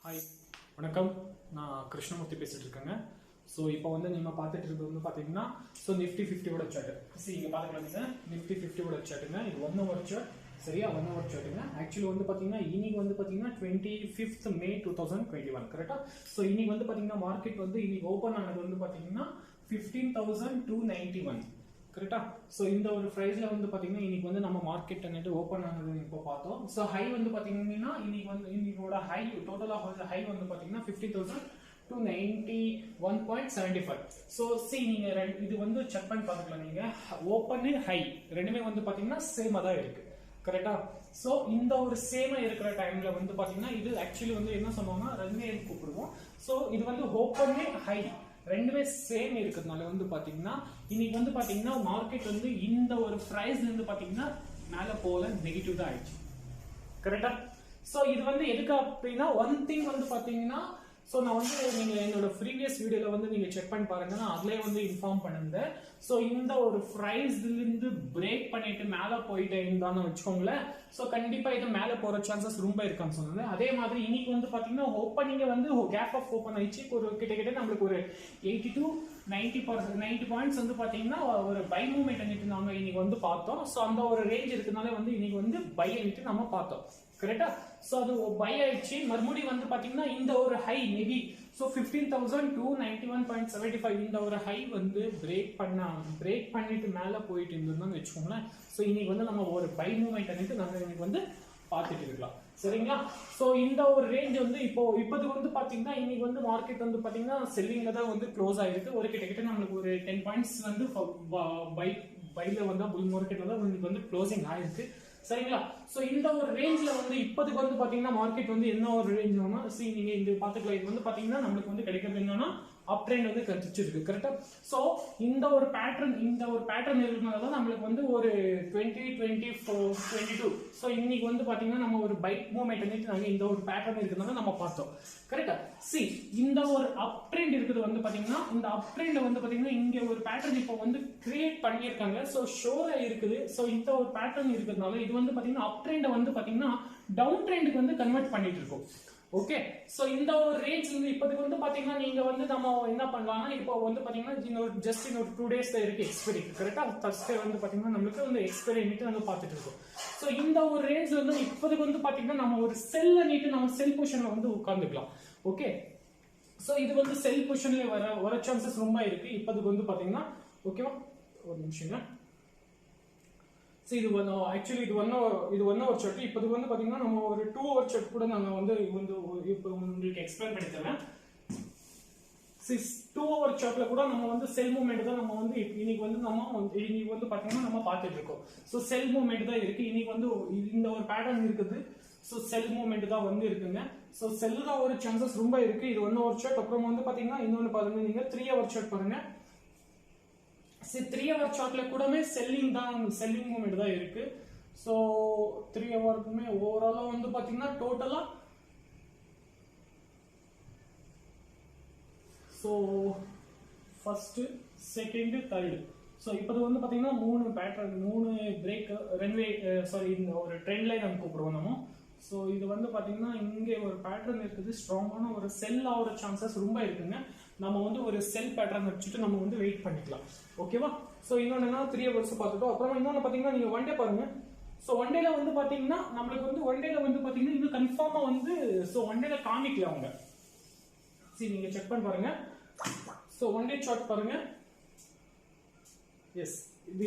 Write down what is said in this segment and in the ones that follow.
Hi வணக்கம், நான் கிருஷ்ணமூர்த்தி பேசிட்டு இருக்கேங்க. ஸோ இப்போ வந்து நீங்கள் பார்த்துட்டு இருக்கிறது வந்து பார்த்தீங்கன்னா நிஃப்டி 50 சார்ட். இங்கே பார்த்துக்கலாம், நிஃப்டி 50 சார்ட்டுங்க. இது 1 hour சார்ட், சரியா? 1 hour சார்ட்டுங்க. ஆக்சுவலி வந்து பார்த்தீங்கன்னா இன்னைக்கு வந்து பார்த்தீங்கன்னா 25th May 2021, கரெக்டா? ஸோ இன்னைக்கு வந்து பார்த்தீங்கன்னா மார்க்கெட் வந்து இன்னைக்கு ஓப்பன் ஆனது வந்து பார்த்தீங்கன்னா 15,291, கரெக்டா? ஸோ இந்த ஒரு ப்ரைஸ்ல வந்து பாத்தீங்கன்னா இன்னைக்கு வந்து நம்ம மார்க்கெட் அன்னைக்கு ஓப்பன் ஆனது இப்போ பார்த்தோம். ஸோ ஹை வந்து பாத்தீங்கன்னா இன்னைக்கோட ஹை டோட்டலா ஹை வந்து பாத்தீங்கன்னா 50,291.75. ஸோ நீங்க இது வந்து செக் பண்ணி பார்த்துக்கலாம். நீங்க ஓப்பன் ஹை ரெண்டுமே வந்து பாத்தீங்கன்னா சேமா தான் இருக்கு, கரெக்டா? ஸோ இந்த ஒரு சேமா இருக்கிற டைம்ல வந்து பாத்தீங்கன்னா இது ஆக்சுவலி வந்து என்ன சொன்னோம்னா ரெண்டுமே கூப்பிடுவோம். ஸோ இது வந்து ஓப்பன் ஹை ரெண்டுமே சேம் இருக்கிறதுனால வந்து பாத்தீங்கன்னா இன்னைக்கு வந்து பாத்தீங்கன்னா மார்க்கெட் வந்து இந்த ஒரு பிரைஸ்ல இருந்து பாத்தீங்கன்னா மேல போல நெகட்டிவ் தான் ஆயிடுச்சு, கரெக்டா? சோ இது வந்து எதுக்கு அப்படின்னா ஒன் திங் வந்து பாத்தீங்கன்னா நான் வந்து நீங்க என்னோட ப்ரீவியஸ் வீடியோல வந்து நீங்க செக் பண்ணி பாருங்க, நான் அதுலயே வந்து இன்ஃபார்ம் பண்ணிருந்தேன். சோ இந்த ஒரு பிரைஸ்ல இருந்து பிரேக் பண்ணிட்டு மேல போயிட்டே இருந்தான்னு வச்சுக்கோங்களேன், சோ கண்டிப்பா இது மேல போற சான்சஸ் ரொம்ப இருக்கான்னு சொன்னது. அதே மாதிரி இன்னைக்கு வந்து பாத்தீங்கன்னா ஓப்பனிங் வந்து கேப் ஆஃப் ஓப்பன் ஆயிடுச்சு. ஒரு கிட்ட நம்மளுக்கு ஒரு 80 to 90 பாயிண்ட்ஸ் வந்து பாத்தீங்கன்னா ஒரு பை மூவ்மெண்ட் அன்னைக்கு நாங்க இன்னைக்கு வந்து பார்த்தோம். சோ அந்த ஒரு ரேஞ்ச் இருக்கனால வந்து இன்னைக்கு வந்து பை அன்னைக்கு நம்ம பார்த்தோம், கரெக்டா? சோ அது பை ஆயிடுச்சு. மறுபடியும் வந்து பாத்தீங்கன்னா இந்த ஒரு ஹை மேபி 15,291.75 இந்த ஒரு ஹை வந்து பிரேக் பண்ணிட்டு மேல போயிட்டு இருந்தோம்னு வச்சுக்கோங்களேன். சோ இன்னைக்கு வந்து நம்ம ஒரு பை மூவ்மெண்ட் அன்னைக்கு நம்ம இன்னைக்கு வந்து பார்த்துட்டு இருக்கலாம், சரிங்களா? சோ இந்த ஒரு ரேஞ்ச் வந்து இப்போது வந்து பாத்தீங்கன்னா இன்னைக்கு வந்து மார்க்கெட் வந்து பாத்தீங்கன்னா செல்லிங்ல தான் வந்து க்ளோஸ் ஆயிருக்கு. ஒரு கிட்ட நம்மளுக்கு ஒரு 10 பாயிண்ட்ஸ் வந்து பைல வந்து புல் மார்க்கெட்ல தான் இன்னைக்கு வந்து க்ளோசிங் ஆயிருக்கு, சரிங்களா? சோ இந்த ஒரு ரேஞ்ச்ல வந்து இப்போதைக்கு வந்து பாத்தீங்கன்னா மார்க்கெட் வந்து என்ன ஒரு ரேஞ்ச் ஆனா நீங்க இந்த பாத்துக்கலாம். இது வந்து பாத்தீங்கன்னா நம்மளுக்கு வந்து கிடைக்கிறது என்னன்னா அப் ட்ரெண்ட் வந்து கட்டிச்சிருக்கு, கரெக்டா? சோ இந்த ஒரு பேட்டர்ன் இருக்கிறதுனால நம்மளுக்கு வந்து ஒரு 22 சோ இன்னைக்கு வந்து பாத்தீங்கன்னா நம்ம ஒரு பை மூவ்மெண்ட் நாங்க இந்த ஒரு பேட்டர்ன் இருக்கிறதுனால நம்ம பார்த்தோம், கரெக்டா? இந்த ஒரு அப் ட்ரெண்ட் இருக்குது வந்து பாத்தீங்கன்னா இந்த அப் ட்ரெண்ட் வந்து பாத்தீங்கன்னா இங்க ஒரு பேட்டர்ன் இப்போ வந்து கிரியேட் பண்ணியிருக்காங்க. சோ ஷோரா இருக்குது. சோ இந்த ஒரு பேட்டர்ன் இருக்கிறதுனால இது வந்து பாத்தீங்கன்னா அப் ட்ரெண்ட் வந்து பாத்தீங்கன்னா டவுன் ட்ரெண்டுக்கு வந்து கன்வெர்ட் பண்ணிட்டு இருக்கோம், ஓகே? சோ இந்த ஒரு ரேஞ்ச் வந்து இப்போதைக்கு வந்து பாத்தீங்கன்னா நீங்க வந்து நம்ம என்ன பண்ணலாம்னா இப்போ வந்து பாத்தீங்கன்னா ஜஸ்ட் இன்னொரு 2 days தான் இருக்கு எக்ஸ்பைரி, கரெக்டா? Thursday வந்து பாத்தீங்கன்னா நம்மளுக்கு வந்து எக்ஸ்பைரி நீட்டு நம்ம பார்த்துட்டு இருக்கோம். சோ இந்த ஒரு ரேஞ்ச் வந்து இப்போதைக்கு வந்து பாத்தீங்கன்னா நம்ம ஒரு செல்ல நீட்டு நம்ம செல் பொசிஷன்ல வந்து உட்கார்ந்துக்கலாம், ஓகே? சோ இது வந்து செல் பொசிஷன்ல வர சான்சஸ் ரொம்ப இருக்கு இப்போதைக்கு வந்து பாத்தீங்கன்னா, ஓகேவா? ஒரு நிமிஷம். இது ஆக்சுவலி இது ஒன் hour சார்ட். இப்போ வந்து பாத்தீங்கன்னா நம்ம ஒரு 2 hour சார்ட் கூட நாங்க வந்து இப்போ உங்களுக்கு எக்ஸ்பிளைன் பண்ணி தரேன். 2 hour சார்ட்ல கூட நம்ம வந்து செல் மூவ்மெண்ட் தான் நம்ம வந்து இன்னைக்கு வந்து பாத்தீங்கன்னா நம்ம பார்த்துட்டு இருக்கோம். சோ செல் மூவ்மெண்ட் தான் இருக்கு இன்னைக்கு வந்து இந்த ஒரு பேட்டர்ன் இருக்குது. சோ செல் மூவ்மெண்ட் தான் வந்து இருக்குங்க. சோ செல் தான் ஒரு சான்சஸ் ரொம்ப இருக்கு. இது 1 hour சார்ட். அப்புறம் வந்து பாத்தீங்கன்னா இன்னொன்னு பாருங்க, நீங்க 3 hour சார்ட் பாருங்க. 3 hour சார்ட்ல கூடமே செல்லிங் மூவ்மெண்ட் தான் இருக்கு. சோ 3 hourக்குமே ஓவராலா வந்து பாத்தீங்கன்னா டோட்டலா ஃபர்ஸ்ட், செகண்ட், தேர்ட். சோ இப்போ வந்து பாத்தீங்கன்னா 3 பேட்டர்ன் 3 பிரேக் ரன்வே இந்த ஒரு ட்ரெண்ட் லைன் நம்ம கூப்பிடுவோம் நம்ம. சோ இது வந்து பாத்தீங்கன்னா இங்க ஒரு பேட்டர்ன் இருக்குது. ஸ்ட்ராங்கான ஒரு செல் ஆகிற சான்சஸ் ரொம்ப இருக்குங்க. நம்ம வந்து ஒரு செல் பேட்டர்ன் வச்சுட்டு நம்ம வந்து வெயிட் பண்ணிக்கலாம், ஓகேவா? சோ இன்னொன்னு 3 hours பார்த்துட்டோம். அப்புறம் இன்னொன்னு பாத்தீங்கன்னா நீங்க ஒன் டே பாருங்க. சோ ஒன் டேல வந்து பாத்தீங்கன்னா நம்மளுக்கு வந்து ஒன் டேல வந்து பாத்தீங்கன்னா இது கன்ஃபார்மா வந்து ஒன் டேல காமிக்கல அவங்க. நீங்க செக் பண்ணி பாருங்க. சோ ஒன் டே சார்ட் பாருங்க. எஸ், இது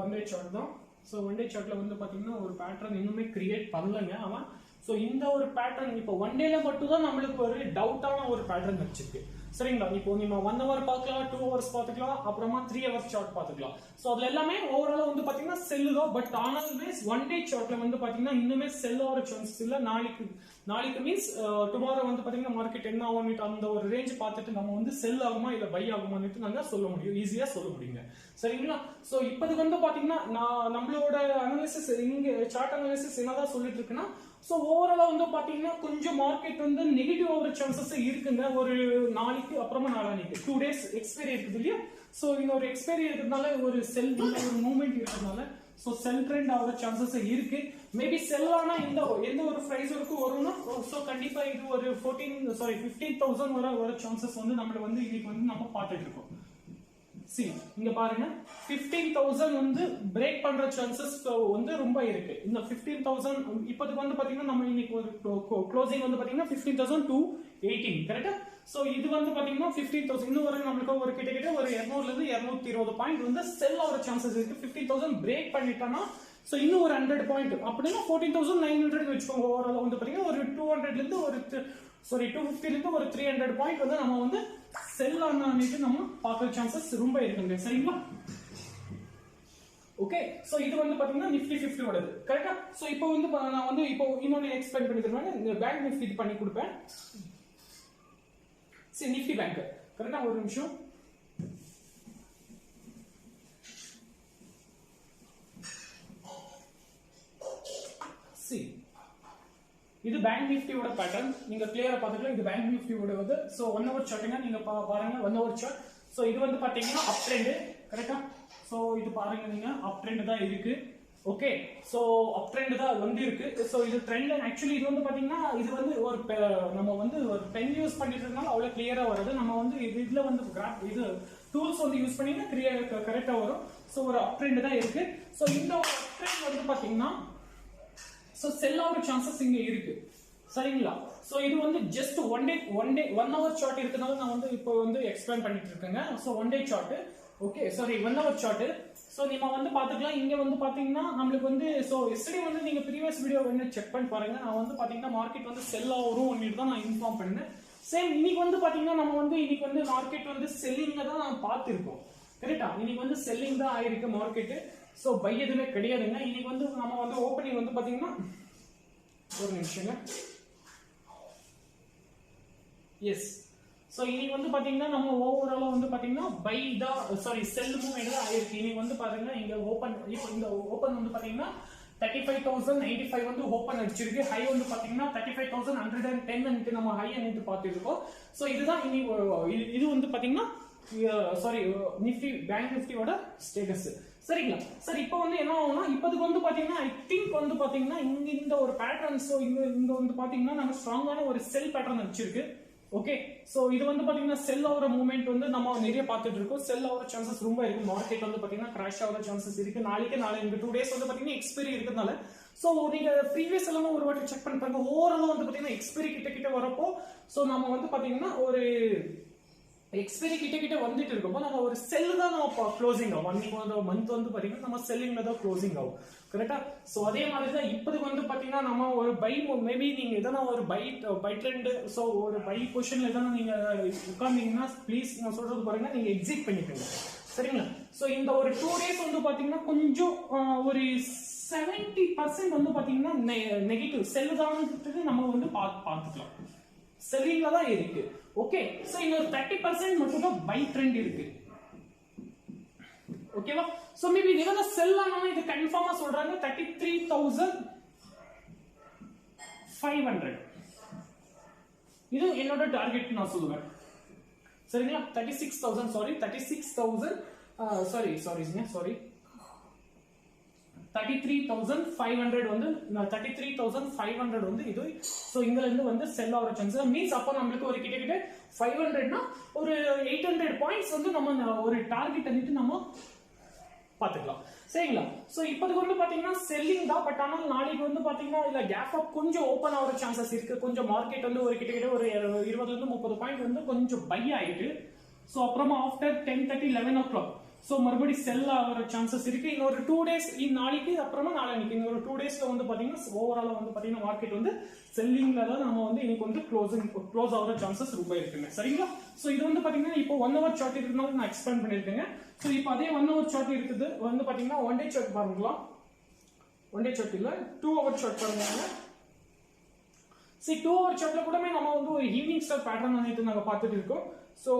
ஒன் டே சார்ட் தான். சோ ஒன் டே சார்ட்ல வந்து பாத்தீங்கன்னா ஒரு பேட்டர்ன் இன்னுமே கிரியேட் பண்ணலங்க அவன். சோ இந்த ஒரு பேட்டர்ன் இப்போ ஒன் டேல மட்டும் தான் நம்மளுக்கு ஒரு டவுட்டான ஒரு பேட்டர்ன் வச்சிருக்கு, சரிங்களா? இப்போ நீங்க 1 hour பார்க்கலாம், 2 hours பார்த்துக்கலாம், அப்புறமா 3 hours சார்ட் பார்த்துக்கலாம். சோ அதுல எல்லாமே ஓவராலா வந்து பாத்தீங்கன்னா செல்லு தான். பட் ஆனாலுமே ஒன் டே சார்ட்ல வந்து பாத்தீங்கன்னா இன்னுமே செல் ஆகிற சான்சஸ் இல்ல. நாளைக்கு மீன்ஸ் டுமாரோ வந்து பாத்தீங்கன்னா மார்க்கெட் என்ன ஆகும்னு அந்த ஒரு ரேஞ்ச் பார்த்துட்டு நம்ம வந்து செல் ஆகுமா இல்ல பை ஆகுமான்னு நாங்க சொல்ல முடியும், ஈஸியா சொல்ல முடியுங்க, சரிங்களா? சோ இப்போதைக்கு வந்து பாத்தீங்கன்னா நம்மளோட அனாலிசிஸ் இங்க சார்ட் அனாலிசிஸ் என்னதான் சொல்லிட்டு இருக்குன்னா சோ ஓவராலா வந்து பாத்தீங்கன்னா கொஞ்சம் மார்க்கெட் வந்து நெகட்டிவ் ஆகிற சான்சஸ் இருக்குங்க. ஒரு நாளைக்கு அப்புறமா நாளைக்கு 2 days எக்ஸ்பைரி இருக்குது இல்லையா? சோ இன்னொரு எக்ஸ்பைரி இருக்கிறதுனால ஒரு செல் ஒரு மூவ்மெண்ட் இருக்கிறதுனால ஸோ செல் ட்ரெண்ட் ஆகிற சான்சஸ் இருக்கு. மேபி செல் ஆனா இந்த எந்த ஒரு பிரைஸ் வரைக்கும் வரும்னா ஸோ கண்டிப்பா இது ஒரு 15,000 வர சான்சஸ் வந்து நம்மள வந்து இன்னைக்கு வந்து நம்ம பார்த்துட்டு இருக்கோம். சி இங்க பாருங்க 15,000 வந்து பிரேக் பண்ற சான்சஸ் வந்து ரொம்ப இருக்கு. இந்த 15,000 இப்போதுக்கு வந்து பாத்தீங்கன்னா நம்ம இன்னைக்கு ஒரு க்ளோசிங் வந்து பாத்தீங்கன்னா 15,218 கரெக்டா. சோ இது வந்து பாத்தீங்கன்னா 15,000 இன்னும் ஒரு நமக்கு ஒரு கிட்டத்தட்ட ஒரு 200 ல இருந்து 220 பாயிண்ட் வந்து செல் ஆகிற சான்சஸ் இருக்கு. 15,000 பிரேக் பண்ணிட்டானா சோ இன்னும் ஒரு 100 பாயிண்ட் அப்படின்னா 14,900 வச்சுக்கோங்க. ஓவரால் வந்து பாத்தீங்கன்னா ஒரு 200 ல இருந்து ஒரு 250 ல இருந்து ஒரு 300 பாயிண்ட் வந்து நம்ம வந்து செல் ஆனானிட்டு நம்ம பார்க்குற சான்சஸ் ரொம்ப இருக்குங்க. சரிங்களா? ஓகே. சோ இது வந்து பாத்தீங்கன்னா நிஃப்டி 50 ஓடது கரெக்ட்டா. சோ இப்போ வந்து நான் வந்து இப்போ இன்னொன்னு எக்ஸ்பிளைன் பண்ணி தருவேன். இந்த பேங்க் நிஃப்டி இது பண்ணி கொடுப்பேன். சரி நிஃப்டி பேங்க் கரெக்ட்டா. ஒரு நிமிஷம். சி இது பேங்க் நிஃப்டியோட பேட்டர்ன் நீங்க கிளியரா பாத்துக்கலாம். இது பேங்க் நிஃப்டியோட வந்து சோ 1 hour சார்ட்ங்க நீங்க பாருங்க 1 hour சார்ட். சோ இது வந்து பாத்தீங்கன்னா அப் ட்ரெண்ட் கரெக்ட்டா. சோ இது பாருங்க நீங்க அப் ட்ரெண்ட் தான் இருக்கு. ஓகே. சோ அப் ட்ரெண்ட் தான் வந்து இருக்கு. சோ இது ட்ரெண்ட் ஆக்சுவலி இது வந்து பாத்தீங்கன்னா இது வந்து ஒரு நம்ம வந்து ஒரு பென் யூஸ் பண்ணிட்டு இருந்தாலும் அவ்வளவு கிளியரா வருது. நம்ம வந்து இதுல வந்து இது டூல்ஸ் வந்து யூஸ் பண்ணீங்கன்னா கரெக்டா வரும். சோ ஒரு அப் ட்ரெண்ட் தான் இருக்கு. சோ இந்த ஒரு அப் ட்ரெண்ட் வந்து பாத்தீங்கன்னா சோ செல் ஆகிற சான்சஸ் இங்க இருக்கு. சரிங்களா? சோ இது வந்து ஜஸ்ட் ஒன் hour சார்ட் இருக்கனால நான் வந்து இப்போ வந்து எக்ஸ்பிளைன் பண்ணிட்டு இருக்கேங்க. So 1 day chart. Okay 1 hour chart. So நீங்க வந்து பாத்துக்கலாம். இங்க வந்து பாத்தீங்கன்னா நமக்கு வந்து சோ எஸ்டர்டே வந்து நீங்க ப்ரீவியஸ் வீடியோ வந்து செக் பண்ணி பாருங்க. நான் வந்து பாத்தீங்கன்னா மார்க்கெட் வந்து செல் ஆகும்னு தான் நான் இன்ஃபார்ம் பண்ணேன். சேம் இன்னைக்கு வந்து பாத்தீங்கன்னா நம்ம வந்து இன்னைக்கு வந்து மார்க்கெட் வந்து செல்லிங்ல தான் நான் பார்த்திருக்கோம். கரெக்ட்டா? இன்னைக்கு வந்து செல்லிங் தான் ஆயிருக்கு மார்க்கெட். சோ பை எதுவுமே கிடையாதுங்க. இன்னைக்கு வந்து நம்ம வந்து ஓப்பனிங் வந்து பாத்தீங்கன்னா ஒரு நிமிஷங்க. எஸ். சோ இன்னைக்கு வந்து பாத்தீங்கன்னா நம்ம ஓவராலா வந்து பாத்தீங்கன்னா பை தான் செல் மூவ்மெண்ட் தான் ஆயிருக்கு. இன்னைக்கு வந்து பாருங்க இங்க ஓபன் இப்போ இந்த ஓபன் வந்து பாத்தீங்கன்னா 35,095 வந்து ஓபன் அடிச்சிருக்கு. ஹை வந்து பாத்தீங்கன்னா 35,110 நம்ம ஹை அன்னைக்கு பார்த்துட்டு இருக்கோம். சோ இதுதான் இது வந்து பாத்தீங்கன்னா நிஃப்டி பேங்க் நிஃப்டியோட ஸ்டேட்டஸ். சரிங்களா? சரி இப்போ வந்து என்ன ஆகும்னா இப்போதுக்கு வந்து பாத்தீங்கன்னா ஐ திங்க் வந்து பாத்தீங்கன்னா இங்க இந்த ஒரு பேட்டர்ன் சோ இங்க வந்து பாத்தீங்கன்னா நம்ம ஸ்ட்ராங்கான ஒரு செல் பேட்டர்ன் வச்சிருக்கு. ஓகே. சோ இது வந்து பாத்தீங்கன்னா செல் ஆகிற மூவ்மெண்ட் வந்து நம்ம நிறைய பார்த்துட்டு இருக்கோம். செல் ஆகிற சான்சஸ் ரொம்ப இருக்கு. மார்க்கெட் வந்து பாத்தீங்கன்னா கிராஷ் ஆகிற சான்சஸ் இருக்கு. நாளை இந்த 2 days வந்து பாத்தீங்கன்னா எக்ஸ்பைரி இருக்கிறதுனால சோ நீங்க ப்ரீவியஸ் எல்லாம் ஒரு வாட்டி செக் பண்ணி பாருங்க. ஓவராலா வந்து பாத்தீங்கன்னா எக்ஸ்பைரி கிட்ட வரப்போ சோ நம்ம வந்து பாத்தீங்கன்னா ஒரு எக்ஸ்பைரி கிட்ட வந்துட்டு இருக்கோம். நம்ம ஒரு செல் தான் நம்ம க்ளோசிங் ஆகும். அன்னைக்கு வந்து மந்த் வந்து பாத்தீங்கன்னா நம்ம செல்லிங்ல தான் க்ளோசிங் ஆகும். கரெக்டா? சோ அதே மாதிரி தான் இப்போதுக்கு வந்து பாத்தீங்கன்னா நம்ம ஒரு பை மேபி நீங்க எதனா ஒரு பை ட்ரெண்ட் சோ ஒரு பை பொசிஷன்ல எதனா நீங்க உட்கார்ந்தீங்கன்னா ப்ளீஸ் நான் சொல்றது பாருங்க நீங்க எக்ஸிட் பண்ணிக்கோங்க. சரிங்களா? சோ இந்த ஒரு 2 days வந்து பாத்தீங்கன்னா கொஞ்சம் ஒரு 70% வந்து பாத்தீங்கன்னா நெகட்டிவ் செல் தான் நம்ம வந்து பார்த்துக்கலாம். செல்லிங்ல தான் இருக்கு. ஓகே. சோ இன்னொரு 30% மட்டும் தான் பை ட்ரெண்ட் இருக்கு. ஓகேவா? சோ மேபி இதெல்லாம் செல் ஆனா இது கன்ஃபார்மா சொல்றாங்க 33,500 இது என்னோட டார்கெட் நான் சொல்லுவேன். சரிங்களா? 33,500 வந்து 33,500 வந்து இது. சோ இங்கல இருந்து வந்து செல் ஆகிற சான்சஸ் மீன்ஸ் அப்ப நமக்கு ஒரு கிட்டத்தட்ட 500னா ஒரு 800 பாயிண்ட்ஸ் வந்து நம்ம ஒரு டார்கெட் பண்ணிட்டு நம்ம பாத்துக்கலாம். சரிங்களா? சோ இப்போதுக்கு வந்து பாத்தீங்கன்னா செல்லிங் தான். பட் ஆனால் நாளைக்கு வந்து பாத்தீங்கன்னா இல்ல கேப் அப் கொஞ்சம் ஓபன் ஆகிற சான்சஸ் இருக்கு. கொஞ்சம் மார்க்கெட் வந்து ஒரு கிட்டத்தட்ட ஒரு 20 ல இருந்து 30 பாயிண்ட் வந்து கொஞ்சம் பை ஆயிட்டு சோ அப்புறமா ஆஃப்டர் 10:30 11 o'clock சோ மறுபடியும் செல் ஆகிற சான்சஸ் இருக்கு. இன்னொரு 2 days நாளைக்கு அப்புறமா நாளைக்கு இன்னொரு 2 daysல வந்து பாத்தீங்கன்னா ஓவராலா வந்து பாத்தீங்கன்னா மார்க்கெட் வந்து செல்லிங்ல தான் நம்ம வந்து இன்னைக்கு வந்து க்ளோஸ் ஆகிற சான்சஸ் ரொம்ப இருக்குங்க. சரிங்களா? சோ இது வந்து பாத்தீங்கன்னா இப்போ 1 hour சார்ட் இருக்குனால நான் எக்ஸ்பிளைன் பண்ணிருக்கேங்க. சோ இப்போ அதே 1 hour சார்ட் இருக்குது வந்து பாத்தீங்கன்னா 1 day சார்ட் பாருங்களா. 1 day சார்ட் இல்ல 2 hour சார்ட் பாருங்க. See 2 hour சார்ட்ல கூட நம்ம வந்து ஒரு ஈவினிங் ஸ்டார் பேட்டர்ன் வந்து நாங்க பார்த்துட்டு இருக்கோம். சோ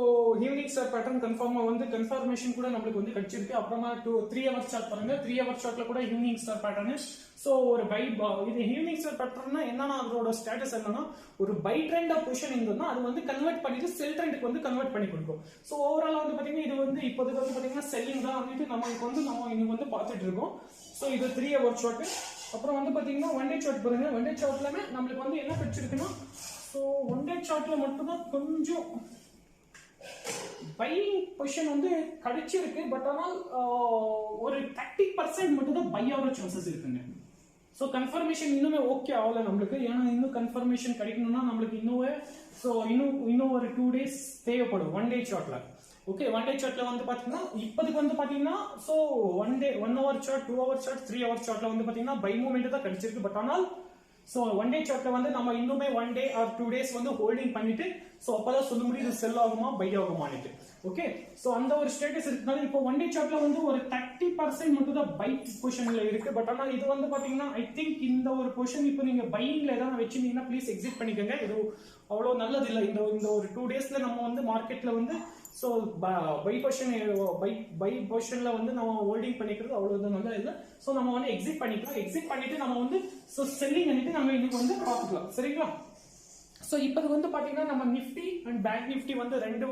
ஈவினிங் ஸ்டார் பேட்டர்ன் கன்ஃபார்மா வந்து கன்ஃபர்மேஷன் கூட நமக்கு வந்து கிடைச்சிருக்கு. அப்புறமா 3 hour சார்ட் பாருங்க. 3 hour சார்ட்ல கூட ஈவினிங் ஸ்டார் பேட்டர்ன் சோ ஒரு பை இது ஈவினிங் ஸ்டார் பேட்டர்ன்னா என்னன்னா அதோட ஸ்டேட்டஸ் என்னன்னா ஒரு பை ட்ரெண்ட் ஆஃப் பொசிஷன் இருந்ததுன்னா அது வந்து கன்வெர்ட் பண்ணிட்டு செல் ட்ரெண்டுக்கு வந்து கன்வெர்ட் பண்ணி கொடுக்கும். சோ ஓவராலா வந்து பாத்தீங்கன்னா இது வந்து இப்போதைக்கு வந்து பாத்தீங்கன்னா செல்லிங் தான் வந்துட்டு நம்ம இன்னைக்கு வந்து பார்த்துட்டு இருக்கோம். ஸோ இது 3 hour ஷார்ட். அப்புறம் வந்து பாத்தீங்கன்னா ஒன் டே ஷார்ட் பாருங்க. ஒன் டே ஷார்ட்லமே நம்மளுக்கு வந்து என்ன கிடைச்சிருக்குன்னா, ஸோ ஒன் டே ஷார்ட்ல மட்டும்தான் கொஞ்சம் பையிங் பொசிஷன் வந்து கிடைச்சிருக்கு. பட் ஆனால் ஒரு 30% மட்டும் தான் பை ஆகிற சான்சஸ் இருக்குங்க. ஸோ கன்ஃபர்மேஷன் இன்னுமே ஓகே ஆகல நம்மளுக்கு. ஏன்னா இன்னும் கன்ஃபர்மேஷன் கிடைக்கணும்னா நம்மளுக்கு இன்னும் ஒரு 2 days தேவைப்படும் ஒன் டே ஷார்ட்ல. ஓகே, ஒன் டே சார்ட்ல வந்து பாத்தீங்கன்னா இப்போதைக்கு வந்து பாத்தீங்கன்னா so 1 hour chart, 2 hour chart, 3 hour சார்ட்ல வந்து பாத்தீங்கன்னா பை மூவ்மெண்ட் தான் கிடைச்சிருக்கு. பட் ஆனால் ஸோ ஒன் டே சார்ட்ல வந்து நம்ம இன்னுமே 1 day or 2 days வந்து ஹோல்டிங் பண்ணிட்டு ஸோ அப்பதான் சொல்ல முடியும் இது செல் ஆகுமா பை ஆகுமான்னு. ஓகே, ஸோ அந்த ஒரு ஸ்டேட்டஸ் இருக்கிறதுனால இப்போ ஒன் டே சார்ட்ல வந்து ஒரு 30% மட்டும் தான் பை பொசிஷன்ல இருக்கு. பட் ஆனால் இது வந்து பாத்தீங்கன்னா ஐ திங்க் இந்த ஒரு பொசிஷன் இப்போ நீங்க பையிங்ல ஏதாவது வச்சிருந்தீங்கன்னா ப்ளீஸ் எக்ஸிட் பண்ணிக்கோங்க. இது அவ்வளோ நல்லது இல்லை. இந்த ஒரு 2 daysல நம்ம வந்து மார்க்கெட்ல வந்து ஸோ பை பொசிஷன்ல வந்து நம்ம ஹோல்டிங் பண்ணிக்கிறது அவ்வளவு நல்லது இல்லை. ஸோ நம்ம வந்து எக்ஸிட் பண்ணிக்கலாம். எக்ஸிட் பண்ணிட்டு நம்ம வந்து ஸோ செல்லிங் பண்ணிட்டு நம்ம இன்னைக்கு வந்து பார்த்துக்கலாம். சரிங்களா? ஸோ இப்போ வந்து பாத்தீங்கன்னா நம்ம நிஃப்டி அண்ட் பேங்க் நிஃப்டி வந்து ரெண்டு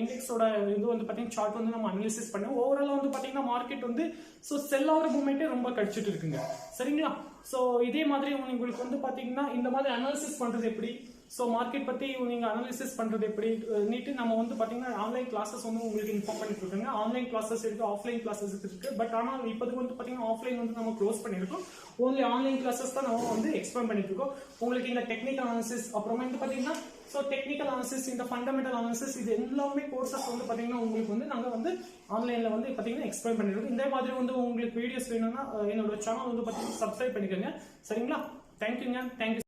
இண்டெக்ஸோட இது வந்து பாத்தீங்கன்னா சார்ட் வந்து நம்ம அனலிசிஸ் பண்ணோம். ஓவராலா வந்து பாத்தீங்கன்னா மார்க்கெட் வந்து ஸோ செல் ஆகிற மூமெண்ட்டே ரொம்ப கிடைச்சிட்டு இருக்குங்க. சரிங்களா? ஸோ இதே மாதிரி உங்களுக்கு வந்து பாத்தீங்கன்னா இந்த மாதிரி அனாலிசிஸ் பண்றது எப்படி, ஸோ மார்க்கெட் பத்தி நீங்க அனாலிசிஸ் பண்றது எப்படி நீட்டு நம்ம வந்து பாத்தீங்கன்னா ஆன்லைன் கிளாஸஸ் வந்து உங்களுக்கு இன்ஃபார்ம் பண்ணிட்டு இருக்காங்க. ஆன்லைன் கிளாஸஸ் இருக்கு, ஆஃப்லைன் கிளாஸஸ் இருக்கு. பட் ஆனால் இப்போது வந்து பாத்தீங்கன்னா ஆஃப்லைன் வந்து நம்ம க்ளோஸ் பண்ணிருக்கோம். ஓன்லி ஆன்லைன் கிளாஸஸ் தான் நம்ம வந்து எக்ஸ்பிளைன் பண்ணிட்டு இருக்கோம். உங்களுக்கு இந்த டெக்னிக்கல் அனாலிசிஸ், அப்புறமா வந்து பாத்தீங்கன்னா ஸோ டெக்னிக்கல் அனாலிசிஸ், இந்த ஃபண்டமெண்டல் அனாலிசிஸ், இது எல்லாமே கோர்சஸ் வந்து பாத்தீங்கன்னா உங்களுக்கு வந்து நாங்க வந்து ஆன்லைன்ல வந்து பாத்தீங்கன்னா எக்ஸ்பிளைன் பண்ணிருக்கோம். இந்த மாதிரி வந்து உங்களுக்கு வீடியோஸ் வேணும்னா என்னோட சேனல் வந்து பாத்தீங்கன்னா சப்ஸ்கிரைப் பண்ணிக்கோங்க. சரிங்களா? தேங்க்யூங்க. தேங்க்யூ.